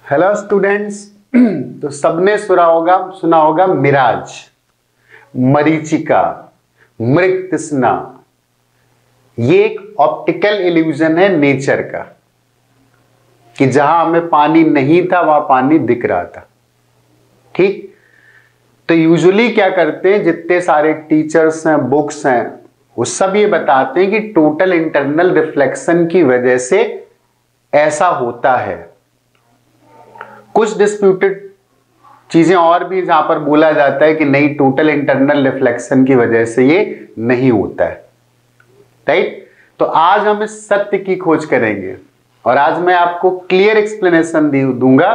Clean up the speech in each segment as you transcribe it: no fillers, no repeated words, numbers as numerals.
Hello students. तो सबने सुना होगा मिराज, मरीचिका, मृगतृष्णा। ये एक ऑप्टिकल इल्यूजन है नेचर का कि जहां हमें पानी नहीं था वहां पानी दिख रहा था। ठीक, तो यूजुअली क्या करते हैं, जितने सारे टीचर्स हैं, बुक्स हैं, वो सब ये बताते हैं कि टोटल इंटरनल रिफ्लेक्शन की वजह से ऐसा होता है। कुछ डिस्प्यूटेड चीजें और भी जहां पर बोला जाता है कि नहीं, टोटल इंटरनल रिफ्लेक्शन की वजह से ये नहीं होता है। राइट, तो आज हम इस सत्य की खोज करेंगे और आज मैं आपको क्लियर एक्सप्लेनेशन दूंगा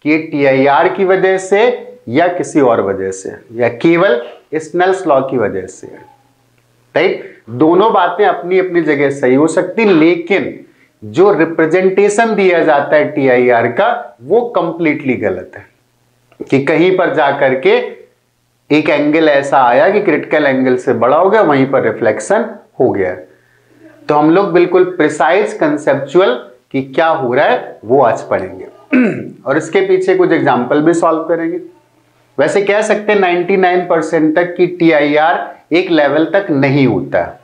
कि ये TIR की वजह से या किसी और वजह से या केवल स्नेल्स लॉ की वजह से। राइट, दोनों बातें अपनी अपनी जगह सही हो सकती, लेकिन जो रिप्रेजेंटेशन दिया जाता है TIR का वो कंप्लीटली गलत है कि कहीं पर जाकर के एक एंगल ऐसा आया कि क्रिटिकल एंगल से बड़ा हो गया, वहीं पर रिफ्लेक्शन हो गया। तो हम लोग बिल्कुल प्रिसाइज कंसेप्चुअल कि क्या हो रहा है वो आज पढ़ेंगे और इसके पीछे कुछ एग्जांपल भी सॉल्व करेंगे। वैसे कह सकते हैं 99% तक की TIR एक लेवल तक नहीं होता है।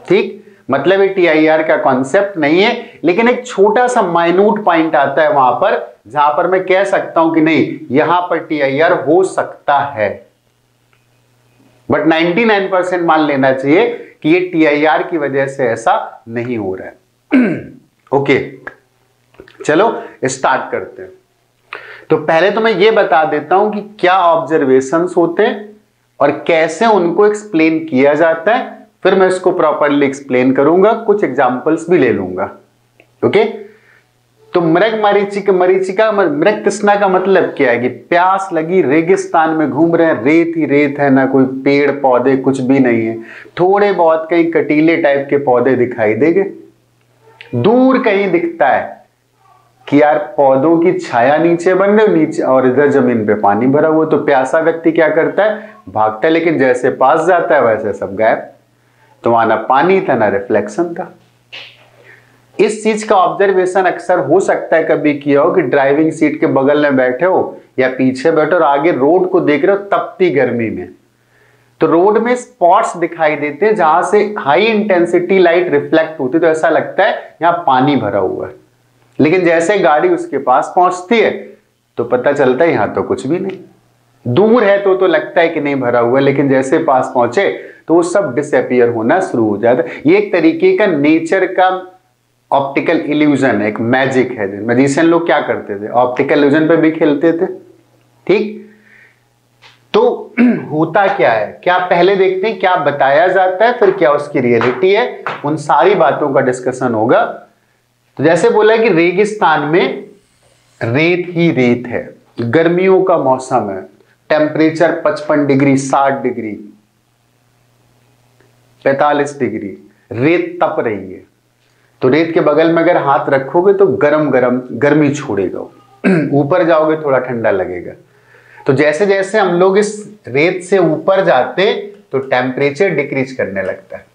ठीक, मतलब ये TIR का कॉन्सेप्ट नहीं है, लेकिन एक छोटा सा माइन्यूट पॉइंट आता है वहां पर जहां पर मैं कह सकता हूं कि नहीं, यहां पर TIR हो सकता है। बट 99% मान लेना चाहिए कि ये TIR की वजह से ऐसा नहीं हो रहा है। ओके, चलो स्टार्ट करते हैं। तो पहले तो मैं ये बता देता हूं कि क्या ऑब्जर्वेशंस होते हैं और कैसे उनको एक्सप्लेन किया जाता है, फिर मैं इसको प्रॉपरली एक्सप्लेन करूंगा, कुछ एग्जांपल्स भी ले लूंगा। ओके, तो मरीचिका मृगतृष्णा का मतलब क्या है कि प्यास लगी, रेगिस्तान में घूम रहे हैं, रेत ही रेत है, ना कोई पेड़ पौधे कुछ भी नहीं है, थोड़े बहुत कहीं कटीले टाइप के पौधे दिखाई देंगे, दूर कहीं दिखता है कि यार पौधों की छाया नीचे बन रही, नीचे और इधर जमीन पे पानी भरा हुआ। तो प्यासा व्यक्ति क्या करता है, भागता है, लेकिन जैसे पास जाता है वैसे सब गायब। तो वहां ना पानी था ना रिफ्लेक्शन था। इस चीज का ऑब्जर्वेशन अक्सर हो सकता है कभी किया हो कि ड्राइविंग सीट के बगल में बैठे हो या पीछे बैठे और आगे रोड को देख रहे हो तपती गर्मी में, तो रोड में स्पॉट्स दिखाई देते हैं जहां से हाई इंटेंसिटी लाइट रिफ्लेक्ट होती है, तो ऐसा लगता है यहां पानी भरा हुआ है। लेकिन जैसे गाड़ी उसके पास पहुंचती है तो पता चलता है यहां तो कुछ भी नहीं, दूर है तो लगता है कि नहीं भरा हुआ है, लेकिन जैसे पास पहुंचे तो वो सब डिसअपियर होना शुरू हो जाता है। ये एक तरीके का नेचर का ऑप्टिकल इल्यूजन, एक मैजिक है। मैजिशियन लोग क्या करते थे, ऑप्टिकल इल्यूजन पे भी खेलते थे। ठीक, तो होता क्या है, क्या पहले देखते हैं क्या बताया जाता है, फिर क्या उसकी रियलिटी है, उन सारी बातों का डिस्कशन होगा। तो जैसे बोला कि रेगिस्तान में रेत ही रेत है, गर्मियों का मौसम है, टेम्परेचर 55 डिग्री, 60 डिग्री, 45 डिग्री, रेत तप रही है। तो रेत के बगल में अगर हाथ रखोगे तो गरम गरम गर्मी छोड़ेगा, ऊपर जाओगे थोड़ा ठंडा लगेगा। तो जैसे जैसे हम लोग इस रेत से ऊपर जाते तो टेम्परेचर डिक्रीज करने लगता है।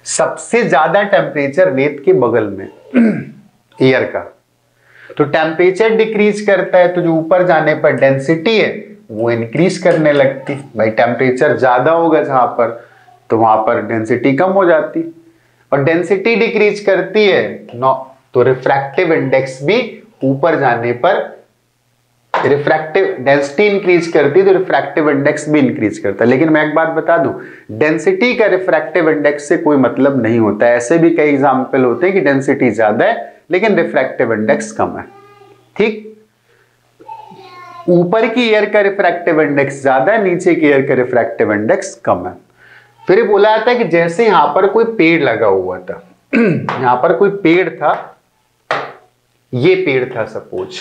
सबसे ज्यादा टेम्परेचर रेत के बगल में एयर का, तो टेम्परेचर डिक्रीज करता है, तो जो ऊपर जाने पर डेंसिटी है वो इंक्रीज करने लगती। भाई टेम्परेचर ज्यादा होगा जहां पर, तो वहां पर डेंसिटी कम हो जाती, और डेंसिटी डिक्रीज करती है तो रिफ्रैक्टिव इंडेक्स भी ऊपर जाने पर, रिफ्रैक्टिव डेंसिटी इंक्रीज करती है तो रिफ्रैक्टिव इंडेक्स भी इंक्रीज करता है। लेकिन मैं एक बात बता दूं, डेंसिटी का रिफ्रैक्टिव इंडेक्स से कोई मतलब नहीं होता है। ऐसे भी कई एग्जांपल होते हैं कि डेंसिटी ज्यादा है लेकिन रिफ्रैक्टिव इंडेक्स कम है। ठीक, ऊपर की एयर का रिफ्रैक्टिव इंडेक्स ज्यादा है, नीचे की एयर का रिफ्रैक्टिव इंडेक्स कम है। फिर ये बोला जाता है कि जैसे यहां पर कोई पेड़ लगा हुआ था, यहां पर कोई पेड़ था, ये पेड़ था सपोज,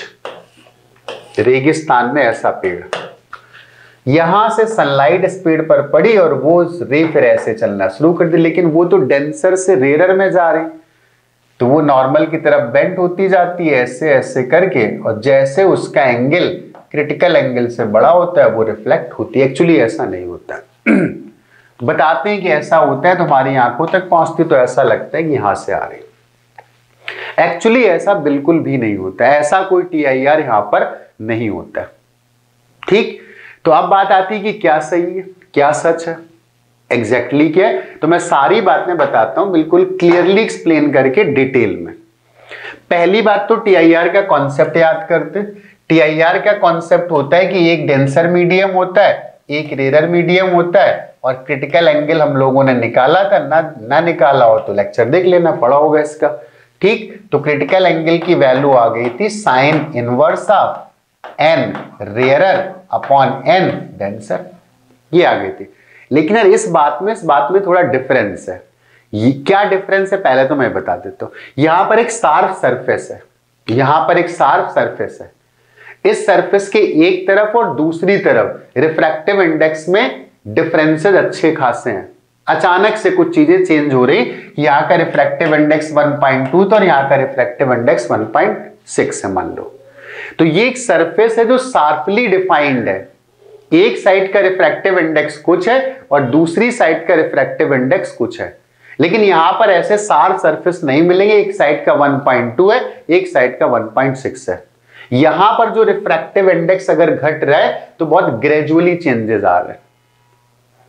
रेगिस्तान में ऐसा पेड़, यहां से सनलाइट इस पेड़ पर पड़ी और वो रे फिर ऐसे चलना शुरू कर दी, लेकिन वो तो डेंसर से रेयर में जा रही, तो वो नॉर्मल की तरफ बेंड होती जाती है ऐसे ऐसे करके, और जैसे उसका एंगल क्रिटिकल एंगल से बड़ा होता है वो रिफ्लेक्ट होती है। एक्चुअली ऐसा नहीं होता बताते हैं कि ऐसा होता है, तो हमारी आंखों तक पहुंचती तो ऐसा लगता है कि यहां से आ रही। एक्चुअली ऐसा बिल्कुल भी नहीं होता है, ऐसा कोई TIR यहां पर नहीं होता। ठीक, तो अब बात आती है कि क्या सही है क्या सच है, एग्जैक्टली क्या है। तो मैं सारी बातें बताता हूं बिल्कुल क्लियरली एक्सप्लेन करके डिटेल में। पहली बात तो TIR का कॉन्सेप्ट याद करते। TIR का कॉन्सेप्ट होता है कि एक डेंसर मीडियम होता है, एक रेयर मीडियम होता है, और क्रिटिकल एंगल हम लोगों ने निकाला था, ना निकाला हो तो लेक्चर देख लेना, पढ़ा होगा इसका। ठीक, तो क्रिटिकल एंगल की वैल्यू आ गई थी sine inverse of n rarer upon n denser, ये आ गई थी। लेकिन यार इस बात में थोड़ा डिफरेंस है। क्या डिफरेंस है पहले तो मैं बता देता हूं। यहां पर एक शार्प सरफेस है, यहां पर एक शार्प सरफेस है, इस सरफेस के एक तरफ और दूसरी तरफ रिफ्रैक्टिव इंडेक्स में डिफरेंसेस अच्छे खासे हैं। अचानक से कुछ चीजें चेंज हो रही, यहां का रिफ्रैक्टिव इंडेक्स 1.2 था और यहां का रिफ्रैक्टिव इंडेक्स 1.6 है मान लो। तो ये एक सरफेस है जो शार्पली डिफाइंड है, एक साइड का रिफ्रैक्टिव इंडेक्स कुछ है और दूसरी साइड का रिफ्रैक्टिव इंडेक्स कुछ है। लेकिन यहां पर ऐसे शार्प सरफेस नहीं मिलेंगे, एक साइड का 1.2 है, एक साइड का 1.6 है। यहां पर जो रिफ्रैक्टिव इंडेक्स अगर घट रहा है तो बहुत ग्रेजुअली चेंजेस आ रहे हैं।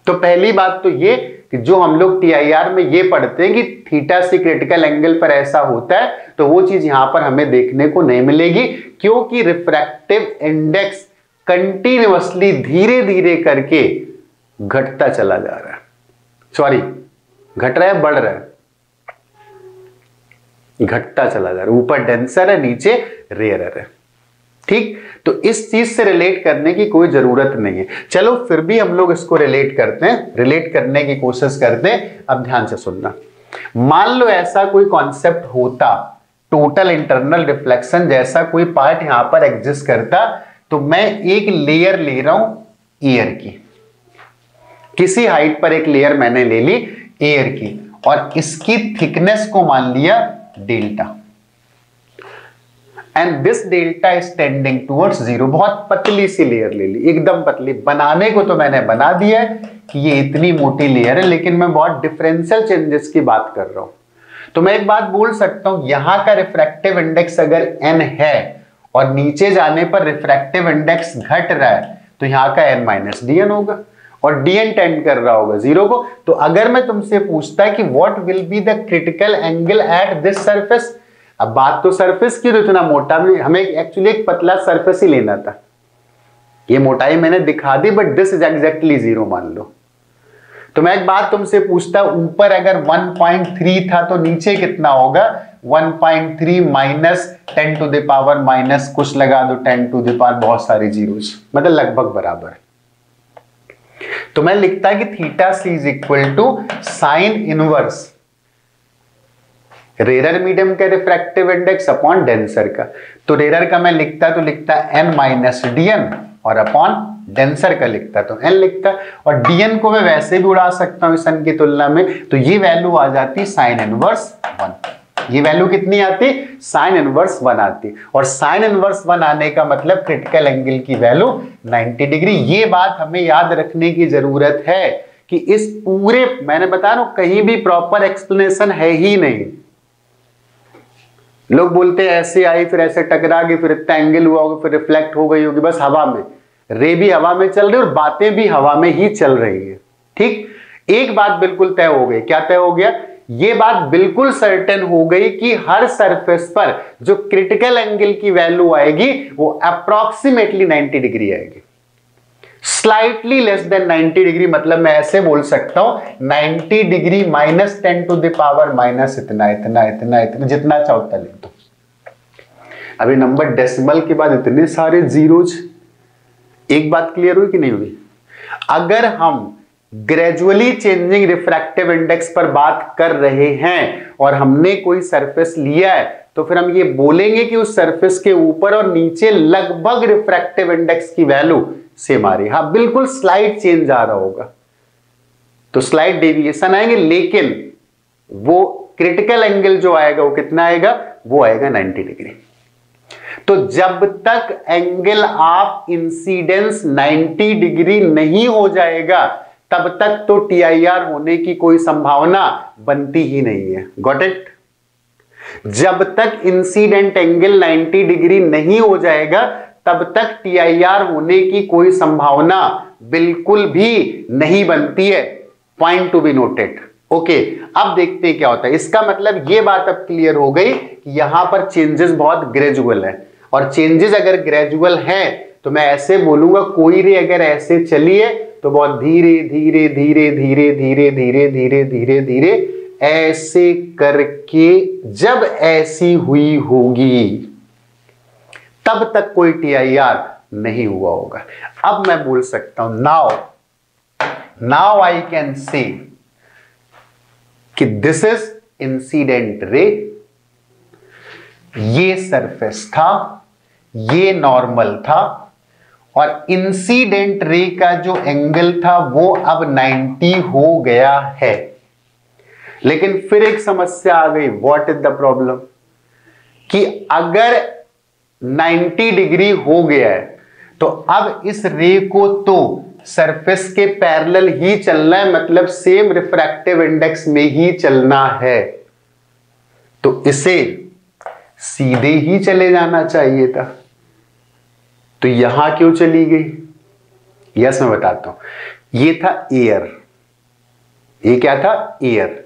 तो पहली बात तो ये कि जो हम लोग TIR में ये पढ़ते हैं कि थीटा से क्रिटिकल एंगल पर ऐसा होता है, तो वो चीज यहां पर हमें देखने को नहीं मिलेगी, क्योंकि रिफ्रैक्टिव इंडेक्स कंटिन्यूअसली धीरे धीरे करके घटता चला जा रहा है। सॉरी, घट रहा है, बढ़ रहा है, घटता चला जा रहा है। ऊपर डेंसर है, नीचे रेयरर है। ठीक, तो इस चीज से रिलेट करने की कोई जरूरत नहीं है। चलो फिर भी हम लोग इसको रिलेट करते हैं, रिलेट करने की कोशिश करते हैं। अब ध्यान से सुनना। मान लो ऐसा कोई कॉन्सेप्ट होता, टोटल इंटरनल रिफ्लेक्शन जैसा कोई पार्ट यहां पर एग्जिस्ट करता, तो मैं एक लेयर ले रहा हूं एयर की, किसी हाइट पर एक लेयर मैंने ले ली एयर की, और इसकी थिकनेस को मान लिया delta, and this delta is tending towards 0। बहुत पतली सी लेयर ले ली, एकदम पतली। बनाने को तो मैंने बना दिया है कि ये इतनी मोटी लेयर है, लेकिन मैं बहुत डिफरेंशियल चेंजेस की बात कर रहा हूं। तो मैं एक बात बोल सकता हूं, यहां का रिफ्रैक्टिव इंडेक्स अगर n है और नीचे जाने पर रिफ्रैक्टिव इंडेक्स घट रहा है, तो यहां का n-dn होगा, और dn टेंड कर रहा होगा 0 को। तो अगर मैं तुमसे पूछता है कि what will be the critical angle at this surface, अब बात तो सरफेस की, तो इतना मोटा भी हमें एक्चुअली एक पतला सरफेस ही लेना था। ये मोटाई मैंने दिखा दी, बट दिस इज एग्जैक्टली 0 मान लो। तो मैं एक बात तुमसे पूछता, ऊपर अगर 1.3 था तो नीचे कितना होगा? 1.3 minus 10 to the power minus कुछ लगा दो 10 टू द पावर बहुत सारी जीरोस, मतलब लगभग बराबर। तो मैं लिखता है कि theta c is equal to sine inverse rare medium का रिफ्रैक्टिव इंडेक्स अपॉन डेंसर का। तो रेयर का मैं लिखता n माइनस dn, और अपॉन डेंसर का लिखता तो n लिखता, और dn को मैं वैसे भी उड़ा सकता हूं इस n की तुलना में। तो ये वैल्यू आ जाती साइन इनवर्स 1। ये वैल्यू कितनी आती? साइन इनवर्स 1 आती, और साइन इनवर्स 1 आने का मतलब क्रिटिकल एंगल की वैल्यू 90 डिग्री। ये बात हमें याद रखने की जरूरत है कि इस पूरे, मैंने बताया ना, कहीं भी प्रॉपर एक्सप्लेनेशन है ही नहीं। लोग बोलते हैं ऐसे आई, फिर ऐसे टकरा गई, फिर इतना एंगल हुआ होगा, फिर रिफ्लेक्ट हो गई होगी, बस हवा में, रे भी हवा में चल रही है और बातें भी हवा में ही चल रही है। ठीक, एक बात बिल्कुल तय हो गई। क्या तय हो गया? ये बात बिल्कुल सर्टेन हो गई कि हर सरफेस पर जो क्रिटिकल एंगल की वैल्यू आएगी वो अप्रोक्सीमेटली 90 डिग्री आएगी। स्लाइटली लेस देन 90 डिग्री, मतलब मैं ऐसे बोल सकता हूं 90 degree minus 10 to the power minus इतना इतना इतना इतना, जितना चाहो उतना लिख दो। अभी नंबर डेसिमल के बाद इतने सारे जीरोज। एक बात क्लियर हुई कि नहीं हुई? अगर हम ग्रेजुअली चेंजिंग रिफ्रैक्टिव इंडेक्स पर बात कर रहे हैं और हमने कोई सरफेस लिया है, तो फिर हम ये बोलेंगे कि उस सरफेस के ऊपर और नीचे लगभग रिफ्रैक्टिव इंडेक्स की वैल्यू सेम आ रही है। हाँ, बिल्कुल स्लाइड चेंज आ रहा होगा, तो स्लाइड डेविएशन आएंगे, लेकिन वो क्रिटिकल एंगल जो आएगा वो कितना आएगा? वो आएगा 90 डिग्री। तो जब तक एंगल ऑफ इंसिडेंस 90 डिग्री नहीं हो जाएगा, तब तक तो TIR होने की कोई संभावना बनती ही नहीं है। Got it? जब तक इंसिडेंट एंगल 90 डिग्री नहीं हो जाएगा तब तक TIR होने की कोई संभावना बिल्कुल भी नहीं बनती है। Point to be noted. Okay, अब देखते हैं क्या होता है। इसका मतलब ये बात अब क्लियर हो गई कि यहां पर चेंजेस बहुत ग्रेजुअल है, और चेंजेस अगर ग्रेजुअल है तो मैं ऐसे बोलूंगा कोई रे अगर ऐसे चलिए तो बहुत धीरे धीरे धीरे धीरे धीरे धीरे धीरे धीरे धीरे ऐसे करके जब ऐसी हुई होगी तब तक कोई TIR नहीं हुआ होगा। अब मैं बोल सकता हूं नाउ आई कैन से कि दिस इज इंसिडेंट रे, ये सरफेस था, ये नॉर्मल था, और इंसिडेंट रे का जो एंगल था वो अब 90 हो गया है। लेकिन फिर एक समस्या आ गई। What is the problem? कि अगर 90 डिग्री हो गया है तो अब इस रे को तो सरफेस के पैरेलल ही चलना है, मतलब सेम रिफ्रैक्टिव इंडेक्स में ही चलना है, तो इसे सीधे ही चले जाना चाहिए था। तो यहां क्यों चली गई? यस, मैं बताता हूं। ये था एयर, ये क्या था? एयर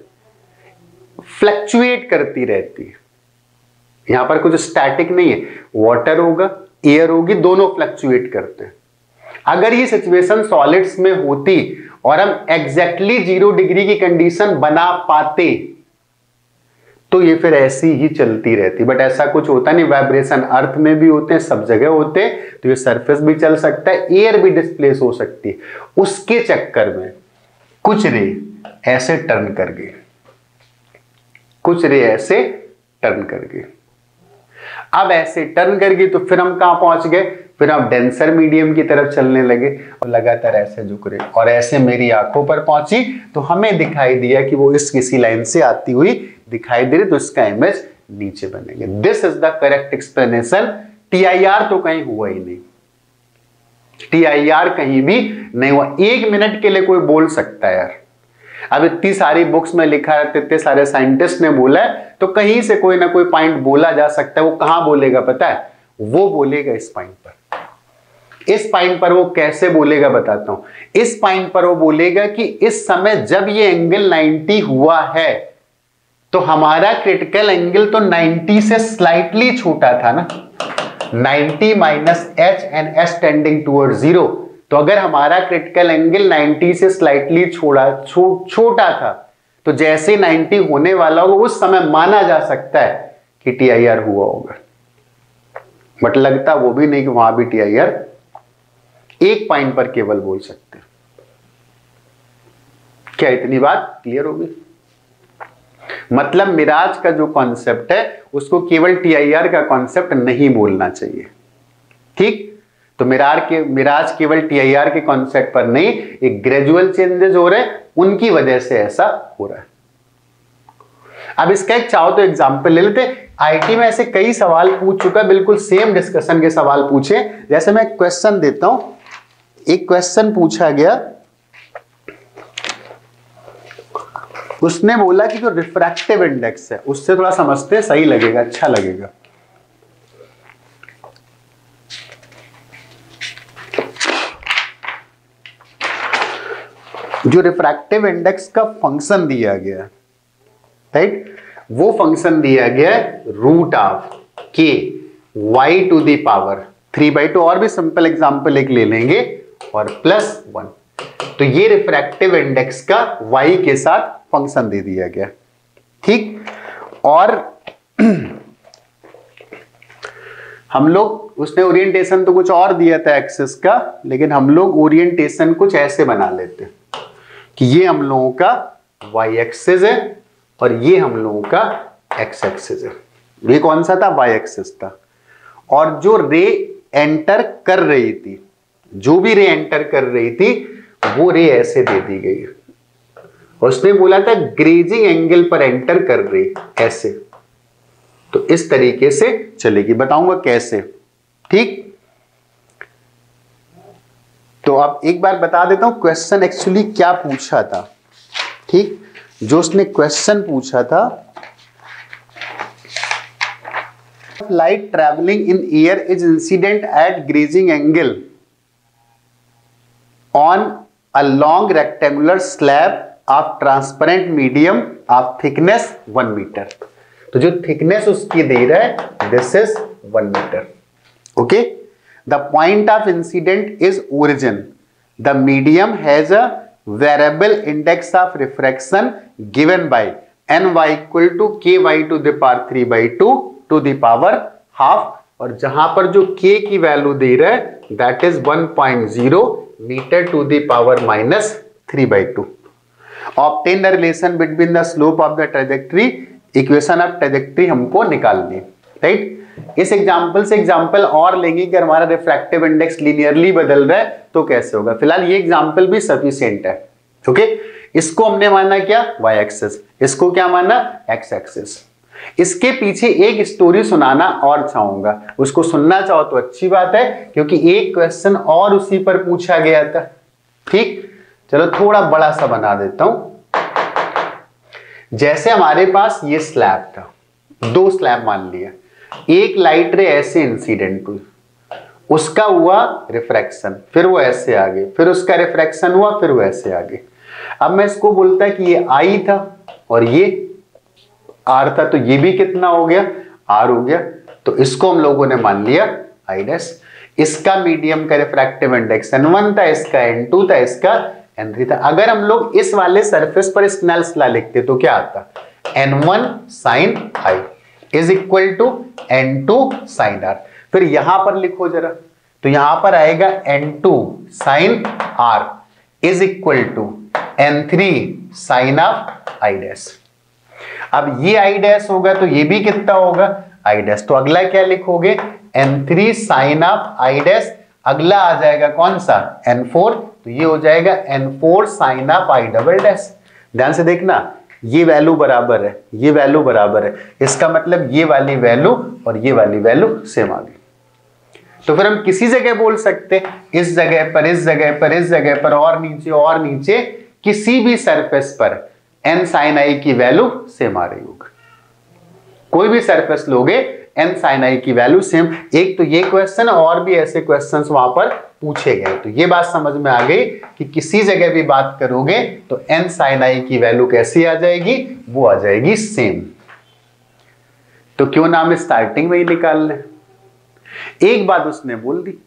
फ्लक्चुएट करती रहती है, यहां पर कुछ स्टैटिक नहीं है। वाटर होगा, एयर होगी, दोनों फ्लक्चुएट करते हैं। अगर ये सिचुएशन सॉलिड्स में होती और हम एग्जैक्टली 0 डिग्री की कंडीशन बना पाते तो ये फिर ऐसी ही चलती रहती, बट ऐसा कुछ होता नहीं। वाइब्रेशन अर्थ में भी होते हैं, सब जगह होते हैं, तो ये सरफेस भी चल सकता है, एयर भी डिस्प्लेस हो सकती है। उसके चक्कर में कुछ रे ऐसे टर्न कर गई, कुछ रे ऐसे टर्न कर गई। अब ऐसे टर्न कर गई तो फिर हम कहां पहुंच गए? फिर हम डेंसर मीडियम की तरफ चलने लगे और लगातार ऐसे झुक रहे, और ऐसे मेरी आंखों पर पहुंची तो हमें दिखाई दिया कि वो इस किसी लाइन से आती हुई दिखाई दे रही, तो इसका इमेज नीचे बनेगा। This is the correct explanation. TIR तो कहीं हुआ ही नहीं, TIR कहीं भी नहीं हुआ। 1 मिनट के लिए कोई बोल सकता है यार, अब इतनी सारी बुक्स में लिखा है, इतने सारे साइंटिस्ट ने बोला है, तो कहीं से कोई ना कोई पॉइंट बोला जा सकता है। वो कहां बोलेगा पता है? वो बोलेगा इस पॉइंट पर। इस पॉइंट पर वो कैसे बोलेगा बताता हूं। इस पॉइंट पर वो बोलेगा कि इस समय जब ये एंगल 90 हुआ है तो हमारा क्रिटिकल एंगल तो 90 से स्लाइटली छोटा था ना, 90 minus h and s tending toward 0। तो अगर हमारा क्रिटिकल एंगल 90 से स्लाइटली छोटा था तो जैसे 90 होने वाला होगा उस समय माना जा सकता है कि TIR हुआ होगा, बट लगता वो भी नहीं कि वहां भी TIR एक पॉइंट पर केवल बोल सकते। क्या इतनी बात क्लियर होगी? मतलब मिराज का जो कॉन्सेप्ट है उसको केवल TIR का कॉन्सेप्ट नहीं बोलना चाहिए, ठीक? तो मिराज केवल TIR के कॉन्सेप्ट पर नहीं, एक ग्रेजुअल चेंजेस हो रहे हैं, उनकी वजह से ऐसा हो रहा है। अब इसका एक चाहो तो एग्जाम्पल ले लेते। आईटी में ऐसे कई सवाल पूछ चुका, बिल्कुल सेम डिस्कशन के सवाल पूछे। जैसे मैं क्वेश्चन देता हूं, एक क्वेश्चन पूछा गया, उसने बोला कि जो रिफ्रैक्टिव इंडेक्स है उससे थोड़ा समझते हैं, सही लगेगा, अच्छा लगेगा। जो रिफ्रैक्टिव इंडेक्स का फंक्शन दिया गया, राइट, वो फंक्शन दिया गया रूट ऑफ के वाई टू दी पावर 3/2, और भी सिंपल एग्जांपल एक ले लेंगे, और +1। तो ये रिफ्रैक्टिव इंडेक्स का y के साथ फंक्शन दे दिया गया, ठीक। और हम लोग, उसने ओरिएंटेशन तो कुछ और दिया था एक्सिस का, लेकिन हम लोग ओरिएंटेशन कुछ ऐसे बना लेते हैं कि ये हम लोगों का y एक्सिस है और ये हम लोगों का x एक्सिस है। ये कौन सा था? y एक्सिस था। और जो रे एंटर कर रही थी, जो भी रे एंटर कर रही थी, वो रे ऐसे दे दी गई। उसने बोला था ग्रेजिंग एंगल पर एंटर कर रही, ऐसे। तो इस तरीके से चलेगी, बताऊंगा कैसे, ठीक। तो अब एक बार बता देता हूं क्वेश्चन एक्चुअली क्या पूछा था, ठीक। जो उसने क्वेश्चन पूछा था Light traveling in air is incident at grazing angle on a long rectangular slab of transparent medium of thickness 1 metre. तो जो थिकनेस उसकी दे रहा है this is 1 metre. Okay, the point of incident is origin, the medium has a variable index of refraction given by ny equal to ky to the power 3/2 to the power half, और जहां पर जो k की value दे रहा है that is 1.0 metre to the power -3/2। Obtain the relation between the slope of the trajectory, equation of trajectory हमको निकालनी है, राइट। इस एग्जांपल से एग्जांपल और लेंगे कि हमारा रिफ्रैक्टिव इंडेक्स लीनियरली बदल रहा है तो कैसे होगा। फिलहाल ये एग्जांपल भी सफिशिएंट है। ओके, इसको हमने माना क्या y एक्सिस, इसको क्या माना x एक्सिस। इसके पीछे एक स्टोरी सुनाना और चाहूंगा, उसको सुनना चाहो तो अच्छी बात है क्योंकि एक क्वेश्चन और उसी पर पूछा गया था। ठीक, चलो थोड़ा बड़ा सा बना देता हूं। जैसे हमारे पास ये स्लैब था, 2 स्लैब मान लिया, एक लाइट रे ऐसे इंसिडेंट हुई, उसका हुआ रिफ्रैक्शन, फिर वो ऐसे आ गए, फिर उसका रिफ्रैक्शन हुआ, फिर वो ऐसे आ गए। अब मैं इसको बोलता कि ये I था और ये R था, तो ये भी कितना हो गया R हो गया। तो इसको हम लोगों ने मान लिया I डैश। इसका मीडियम का रिफ्रैक्टिव इंडेक्स N1 था, इसका N2 था, इसका N3 था। अगर हम लोग इस वाले सरफेस पर स्नेल्स लॉ लिखते तो क्या आता, N1 sin I is equal to N2 sin R। फिर यहां पर लिखो जरा, तो यहां पर आएगा N2 sin R is equal to N3 sin of I dash. अब ये I डैश होगा तो ये भी कितना होगा I डैश। तो अगला क्या लिखोगे N3 sin of I dash, अगला आ जाएगा कौन सा N4, तो ये हो जाएगा N4 sin of I double dash. ध्यान से देखना, ये वैल्यू बराबर है, ये वैल्यू बराबर है, इसका मतलब ये वाली वैल्यू और ये वाली वैल्यू सेम आ गई। तो फिर हम किसी जगह बोल सकते इस जगह पर, इस जगह पर, इस जगह पर और नीचे किसी भी सरफेस पर n sin I की वैल्यू सेम आ रही होगी। कोई भी सरफेस लोगे n sin I की वैल्यू सेम। एक तो ये क्वेश्चन और भी ऐसे क्वेश्चंस वहां पर पूछे गए, तो ये बात समझ में आ गई कि किसी जगह भी बात करोगे तो n sin I की वैल्यू कैसी आ जाएगी, वो आ जाएगी सेम। तो क्यों ना हम स्टार्टिंग में ही निकाल लें। एक बात उसने बोल दी,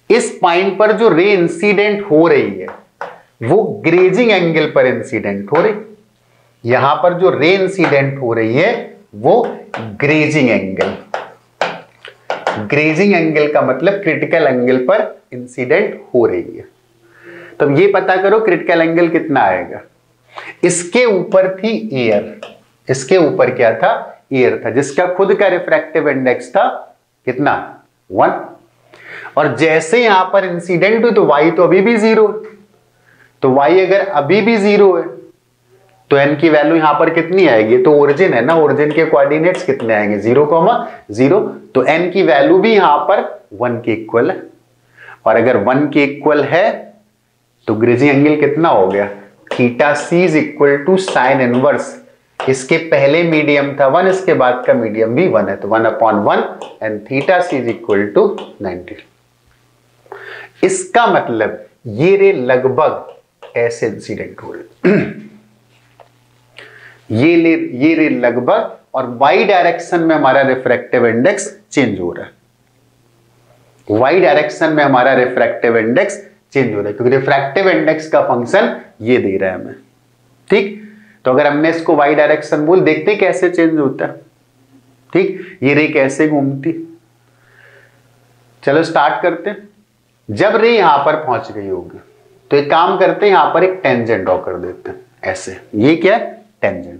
इस पॉइंट पर जो रे इंसिडेंट हो रही है वो ग्रेजिंग एंगल पर इंसिडेंट हो रही, यहां पर जो रे इंसिडेंट हो रही है वो ग्रेजिंग एंगल, ग्रेजिंग एंगल का मतलब क्रिटिकल एंगल पर इंसिडेंट हो रही है। तो ये पता करो क्रिटिकल एंगल कितना आएगा। इसके ऊपर थी एयर, इसके ऊपर क्या था एयर था, जिसका खुद का रिफ्रैक्टिव इंडेक्स था कितना 1, और जैसे यहां पर इंसिडेंट हुई तो y तो अभी भी 0, तो y अगर अभी भी 0 है तो n की वैल्यू यहां पर कितनी आएगी, तो ओरिजिन है ना, ओरिजिन के कोऑर्डिनेट्स कितने आएंगे 0,0, तो n की वैल्यू भी यहां पर 1 के इक्वल है, और अगर 1 के इक्वल है तो ग्रेजिंग एंगल कितना हो गया theta c is equal to sine inverse, इसके पहले मीडियम था 1, इसके बाद का मीडियम भी 1 है, तो 1/1 and theta c is equal to 90। इसका मतलब ये रे लगभग ऐसे इंसिडेंट हो रहे ये रे लगभग, और y डायरेक्शन में हमारा रिफ्रैक्टिव इंडेक्स चेंज हो रहा है, y डायरेक्शन में हमारा रिफ्रैक्टिव इंडेक्स चेंज हो रहा है क्योंकि रिफ्रैक्टिव इंडेक्स का फंक्शन ये दे रहा है हमें। ठीक, तो अगर हमने इसको y डायरेक्शन बोल, देखते कैसे चेंज होता है। ठीक, ये रे कैसे घूमती, चलो स्टार्ट करते हैं। जब रे यहां पर पहुंच गई होगी तो एक काम करते हैं, यहां पर एक टेंजेंट ड्रॉ कर देते हैं ऐसे, ये क्या है टेंजेंट,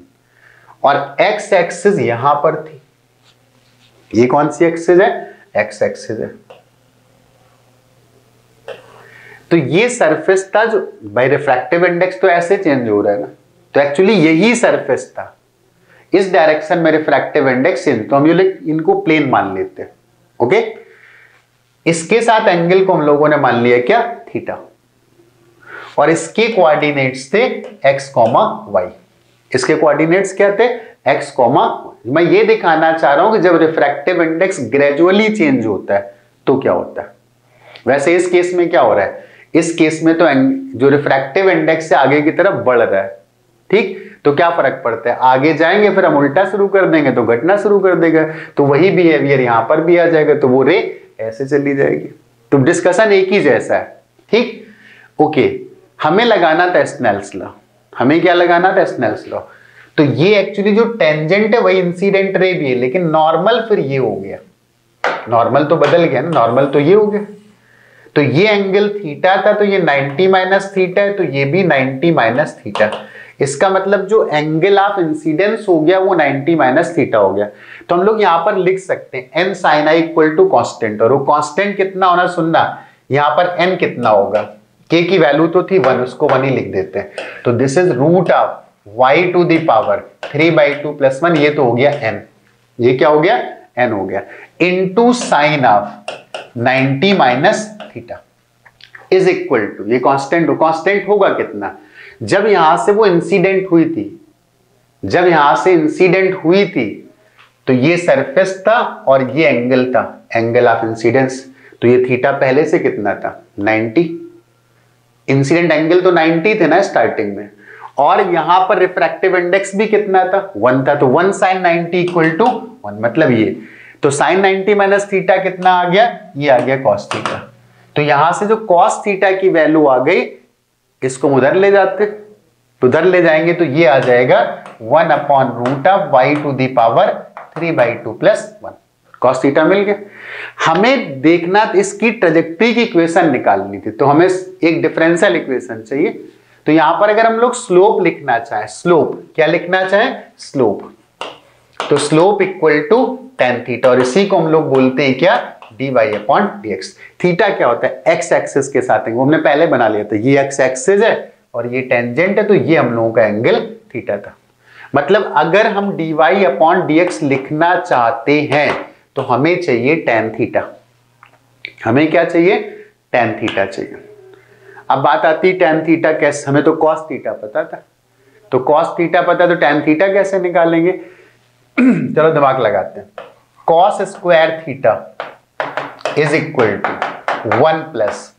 और x एक्सिस यहां पर थी, ये कौन सी एक्सिस है x एक्सिस है, तो ये सरफेस था जो बाय रिफ्रैक्टिव इंडेक्स तो ऐसे चेंज हो रहा है ना, तो एक्चुअली यही सरफेस था, इस डायरेक्शन में रिफ्रैक्टिव इंडेक्स चेंज, तो हम ये इनको प्लेन मान लेते हैं। ओके, इसके साथ एंगल को हम लोगों ने मान लिया क्या थीटा, और इसके कोऑर्डिनेट्स थे x, y, इसके कोऑर्डिनेट्स क्या थे, x, मैं ये दिखाना चाह रहा हूं कि जब रिफ्रैक्टिव इंडेक्स ग्रेजुअली चेंज होता है तो क्या होता है। वैसे इस केस में क्या हो रहा है, इस केस में तो जो रिफ्रैक्टिव इंडेक्स से आगे की तरफ बढ़ रहा है, ठीक, तो क्या फर्क पड़ता है, आगे जाएंगे फिर हम उल्टा शुरू कर देंगे तो घटना शुरू कर देगा, तो वही बिहेवियर यहां पर भी आ जाएगा, तो वो रे ऐसे चली जाएगी। तो डिस्कशन एक ही जैसा है, ठीक। ओके, हमें लगाना था स्नेल्स लॉ, हमें क्या लगाना था, स्नेल्स लॉ। तो ये एक्चुअली जो टेंजेंट है वही इंसिडेंट रे भी है, लेकिन नॉर्मल फिर ये हो गया, नॉर्मल तो बदल गया ना, नॉर्मल तो ये हो गया। तो ये एंगल थीटा था, तो ये 90 माइनस थीटा है, तो ये भी 90 माइनस थीटा। इसका मतलब जो एंगल ऑफ इंसिडेंस हो गया वो 90 माइनस थीटा हो गया। तो हम लोग यहां पर लिख सकते हैं n sin i equal to constant, और वो कॉन्स्टेंट कितना होना, सुनना, यहां पर n कितना होगा, k की वैल्यू तो थी 1, उसको 1 ही लिख देते हैं। तो this is root of y to the power 3/2 plus 1, ये तो हो गया n, ये क्या हो गया, n हो गया, into sine of 90 minus theta is equal to, ये कांस्टेंट होगा कितना, जब यहां से वो इंसिडेंट हुई थी, जब यहां से इंसिडेंट हुई थी तो ये सरफेस था और ये एंगल था, एंगल ऑफ इंसिडेंस, तो ये थीटा पहले से कितना था, 90, इंसिडेंट एंगल तो 90 थे ना स्टार्टिंग में, और यहां पर रिफ्रैक्टिव इंडेक्स भी कितना था, 1 था, तो 1 sin 90 इक्वल टू 1, मतलब ये, तो sin 90 माइनस थीटा कितना आ गया, ये आ गया cos थीटा। तो यहां से जो cos थीटा की वैल्यू आ गई, इसको उधर ले जाते, तो उधर ले जाएंगे तो ये आ जाएगा 1 upon root of y to the power 3/2 plus 1, cos theta मिल गया। हमें देखना इसकी ट्रेजेक्टरी की इक्वेशन निकालनी थी, तो हमें एक डिफरेंशियल इक्वेशन चाहिए। तो यहां पर अगर हम लोग स्लोप लिखना चाहें, स्लोप क्या लिखना चाहें, स्लोप, तो slope equal to tan theta, और इसी को हम लोग बोलते हैं क्या, dy अपॉन dx। थीटा क्या होता है, x एक्सिस के साथ है, वो हमने पहले बना लिया था, ये x एक्सिस है और ये टेंजेंट है, तो ये हम लोगों का एंगल थीटा था। मतलब अगर हम dy अपॉन dx लिखना चाहते हैं तो हमें चाहिए tan थीटा, हमें क्या चाहिए, tan थीटा चाहिए। अब बात आती है tan थीटा कैसे, हमें तो cos थीटा पता था, तो cos थीटा पता, तो tan थीटा कैसे निकालेंगे, चलो दिमाग लगाते हैं। cos square theta is equal to 1 plus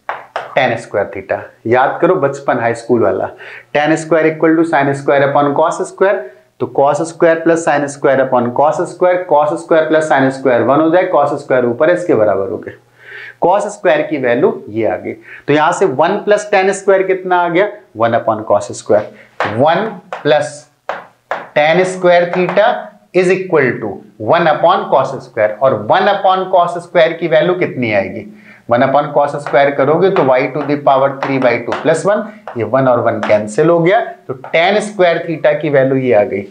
tan square theta, याद करो बचपन हाई स्कूल वाला, tan square equal to sine square upon cos square, तो cos square plus sine square upon cos square plus sine square 1 हो जाए, cos square ऊपर इसके बराबर हो गया, cos स्क्वायर की वैल्यू ये आ गई, तो यहां से 1 प्लस tan स्क्वायर कितना आ गया, 1 upon cos square, 1 plus tan square theta is equal to 1 upon cos square, और 1 अपॉन cos स्क्वायर की वैल्यू कितनी आएगी, 1 अपॉन cos स्क्वायर करोगे तो y to the power 3/2 plus 1, ये 1 और 1 कैंसिल हो गया, तो tan स्क्वायर थीटा की वैल्यू ये आ गई,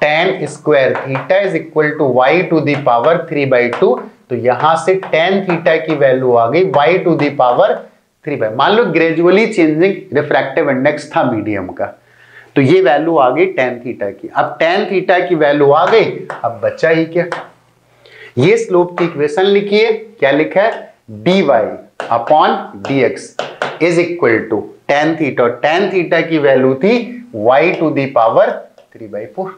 tan square theta is equal to y to the power 3/2, तो यहां से tan थीटा की वैल्यू आ गई y टू द पावर 3/, मान लो ग्रेजुअली चेंजिंग रिफ्रैक्टिव इंडेक्स था मीडियम का, तो ये वैल्यू आ गई tan थीटा की। अब tan थीटा की वैल्यू आ गई, अब बचा ही क्या, ये स्लोप की इक्वेशन लिखिए, क्या लिखा है, dy upon dx is equal to tan theta, और tan थीटा की वैल्यू थी y to the power 3/4,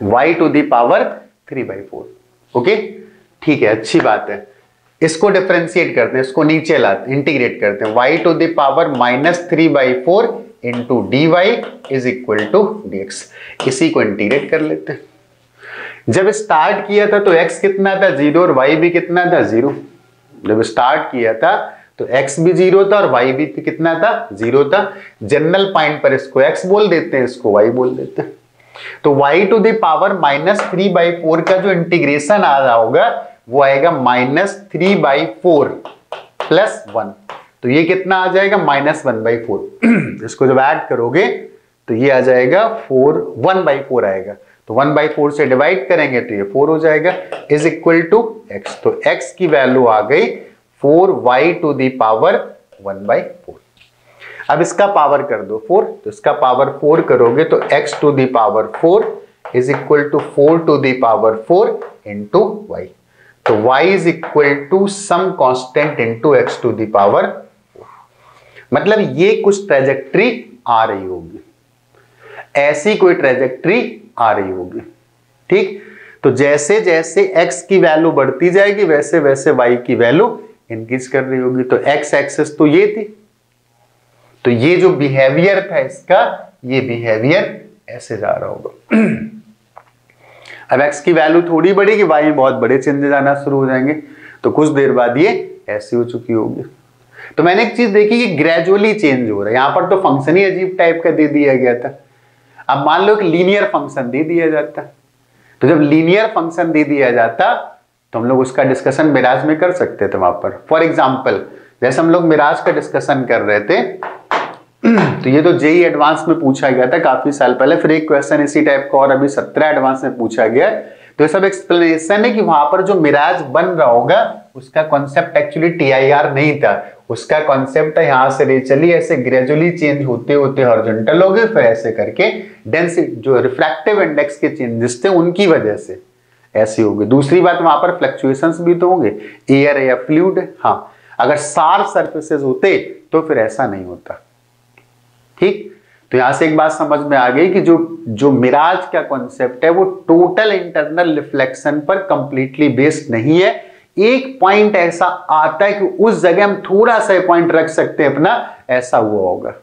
y to the power 3/4। Okay, ठीक है, अच्छी बात है। इसको डिफरेंशिएट करते हैं, इसको नीचे लाते, इंटीग्रेट करते हैं, y to the power -3/4 into dy is equal to dx, इसी को इंटीग्रेट कर लेते हैं। जब स्टार्ट किया था तो x कितना था, 0, और y भी कितना था, 0। जब स्टार्ट किया था तो x भी 0 था और y भी कितना था, 0 था। जनरल पॉइंट पर इसको x बोल देते हैं, इसको y बोल देते हैं। तो y टू द पावर -3/4 का जो इंटीग्रेशन आ रहा होगा वो आएगा -3/4 प्लस 1, तो ये कितना आ जाएगा, -1/4। इसको जब ऐड करोगे तो ये आ जाएगा 1/4 आएगा, तो 1/4 से डिवाइड करेंगे तो ये 4 हो जाएगा, इज इक्वल टू x, तो x की वैल्यू आ गई 4y टू दी पावर 1/4। अब इसका पावर कर दो 4, तो इसका पावर 4 करोगे तो x to the power 4 is equal to 4 to the power 4 into y, तो y is equal to some constant into x to the power 4। मतलब ये कुछ ट्रेजेक्ट्री आ रही होगी। ऐसी कोई ट्रेजेक्ट्री आ रही होगी। ठीक, तो जैसे जैसे x की वैल्यू बढ़ती जाएगी वैसे वैसे y की वैल्यू इंक्रीज कर रही होगी। तो x एक्सिस तो ये थी, तो ये जो बिहेवियर था इसका, ये बिहेवियर ऐसे जा रहा होगा। अब x की वैल्यू थोड़ी बढ़ेगी, y में बहुत बड़े चेंजेस आना शुरू हो जाएंगे, तो कुछ देर बाद ये ऐसी हो चुकी होगी। तो मैंने एक चीज देखी कि ग्रेजुअली चेंज हो रहा है। यहां पर तो फंक्शन ही अजीब टाइप का दे दिया गया था। अब मान लो एक लीनियर फंक्शन दे दिया जाता, तो जब लीनियर फंक्शन दे दिया जाता तो हम लोग उसका डिस्कशन मिराज में कर सकते थे वहां पर। फॉर एग्जाम्पल जैसे हम लोग मिराज का डिस्कशन कर रहे थे, तो ये तो जेई एडवांस में पूछा गया था काफी साल पहले, फिर एक क्वेश्चन इसी टाइप का और अभी 17 एडवांस में पूछा गया। तो ये सब एक्सप्लेनेशन है कि वहां पर जो मिराज बन रहा होगा उसका कॉन्सेप्ट एक्चुअली टीआईआर नहीं था, उसका कॉन्सेप्ट है यहां से ले चलिए ऐसे ग्रेजुअली चेंज होते होते हॉरिजॉन्टल हो गए, फिर ऐसे करके डेंसिटी जो रिफ्रैक्टिव इंडेक्स के चेंजेस थे उनकी वजह से ऐसी होगी। दूसरी बात वहां पर फ्लक्चुएशंस भी तो होंगे, एयर है या फ्लूइड है। हाँ, अगर शार्प सरफेसेस होते तो फिर ऐसा नहीं होता। ठीक, तो यहां से एक बात समझ में आ गई कि जो मिराज का कॉन्सेप्ट है वो टोटल इंटरनल रिफ्लेक्शन पर कंप्लीटली बेस्ड नहीं है। एक पॉइंट ऐसा आता है कि उस जगह हम थोड़ा सा पॉइंट रख सकते हैं अपना, ऐसा हुआ होगा।